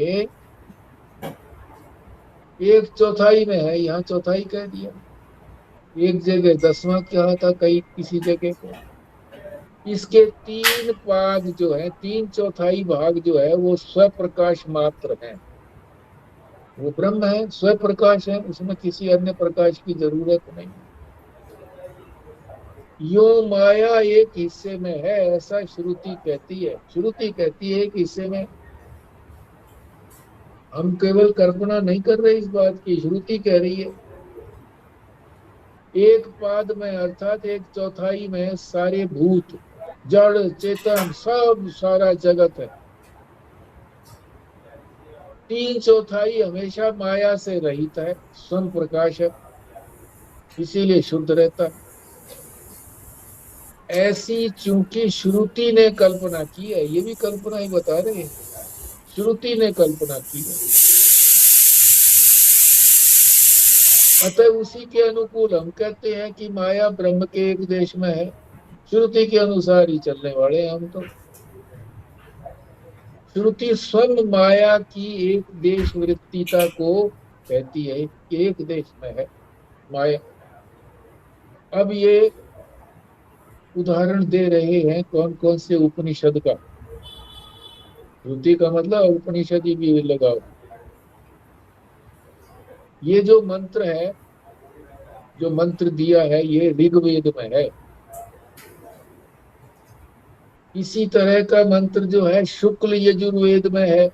एक चौथाई में है। यहाँ चौथाई कह दिया, एक जगह 10वां कहा था, कहीं किसी जगह पे। इसके 3 पाद जो है, 3/4 भाग जो है, वो स्वप्रकाश मात्र है। वो ब्रह्म है, स्वप्रकाश है, उसमें किसी अन्य प्रकाश की जरूरत नहीं। यो माया एक हिस्से में है, ऐसा श्रुति कहती है। श्रुति कहती है एक हिस्से में। हम केवल कल्पना नहीं कर रहे इस बात की, श्रुति कह रही है। एक पाद में अर्थात 1/4 में सारे भूत, जड़ चेतन, सब सारा जगत है। 3/4 हमेशा माया से रहित है, स्वयं प्रकाश है, इसीलिए शुद्ध रहता है। ऐसी चूंकि श्रुति ने कल्पना की है, ये भी कल्पना ही बता रहे हैं, श्रुति ने कल्पना की है, अतः उसी के अनुकूल हम कहते हैं कि माया ब्रह्म के एक देश में है। श्रुति के अनुसार ही चलने वाले हैं हम तो। श्रुति स्वयं माया की एक देश वृत्तिता को कहती है कि एक देश में है माया। अब ये उदाहरण दे रहे हैं कौन कौन से उपनिषद का। श्रुति का मतलब उपनिषद ही भी लगाओ। ये जो मंत्र है, जो मंत्र दिया है, ये ऋग्वेद में है। इसी तरह का मंत्र जो है शुक्ल यजुर्वेद में है,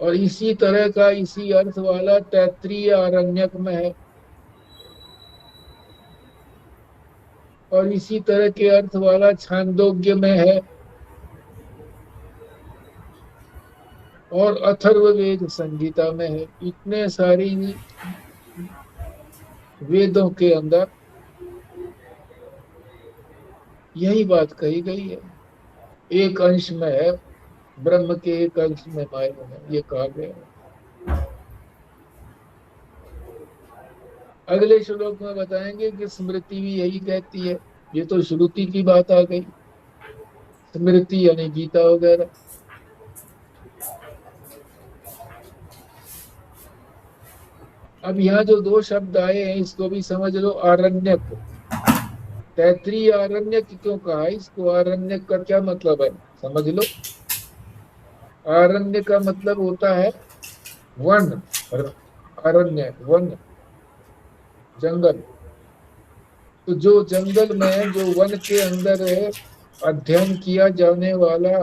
और इसी तरह का इसी अर्थ वाला तैत्तिरीय आरण्यक में है, और इसी तरह के अर्थ वाला छांदोग्य में है, और अथर्ववेद संहिता में है। इतने सारी वेदों के अंदर यही बात कही गई है। एक अंश में है ब्रह्म के, एक अंश में माया है, ये कहा गया है। अगले श्लोक में बताएंगे कि स्मृति भी यही कहती है। ये तो श्रुति की बात आ गई, स्मृति यानी गीता वगैरह। अब यहाँ जो 2 शब्द आए हैं इसको भी समझ लो। आरण्यक, तैत्तिरीय आरण्यक क्यों कहा इसको? आरण्यक का क्या मतलब है समझ लो। आरण्य का मतलब होता है वन, अरण्य वन, जंगल। तो जो जंगल में, जो वन के अंदर अध्ययन किया जाने वाला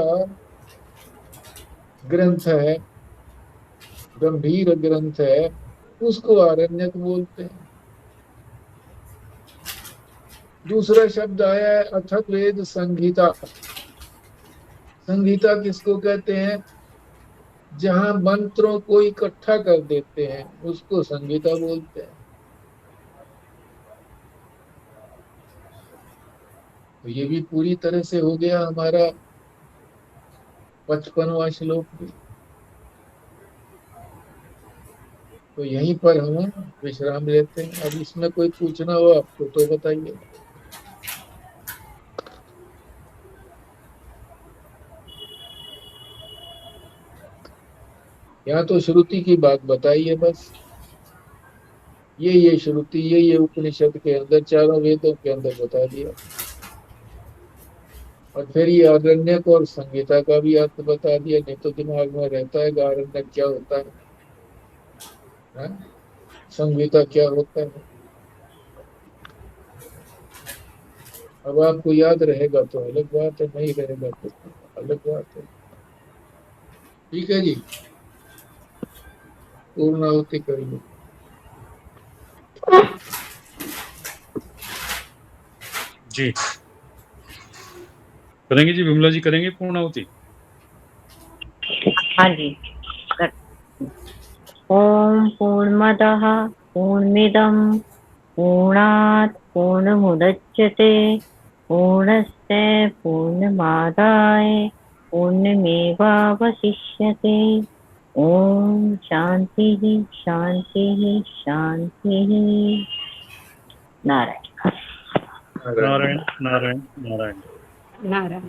ग्रंथ है, गंभीर ग्रंथ है, उसको आरण्यक बोलते हैं। दूसरा शब्द आया है अथर्ववेद संहिता। संहिता किसको कहते हैं? जहां मंत्रों को इकट्ठा कर देते हैं उसको संहिता बोलते हैं। तो ये भी पूरी तरह से हो गया हमारा 55वां श्लोक भी। तो यहीं पर हम विश्राम लेते हैं। अब इसमें कोई पूछना हो आपको तो बताइए। यहाँ तो श्रुति की बात बताइए बस, ये श्रुति ये उपनिषद के अंदर चारों वेदों के अंदर बता दिया। और फिर ये आरण्यक और संहिता का भी अर्थ बता दिया, नहीं तो दिमाग में रहता है आरण्यक क्या होता है? संहिता क्या होता है। अब आपको याद रहेगा तो अलग बात है, नहीं रहेगा तो अलग बात है। ठीक है जी, पूर्णाहुति करिए। जी करेंगे जी, विमला जी करेंगे पूर्णाहुति। हाँ जी। ओम पूर्णमदः पूर्णमिदं पूर्णात् पूर्णमुदच्यते पूर्णस्य पूर्णमादाय पूर्णमेवावशिष्यते। ओम शांति शांति शांति। नारायण नारायण नारायण नारायण।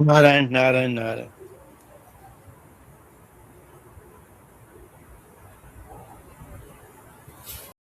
नारायण नारायण नारायण।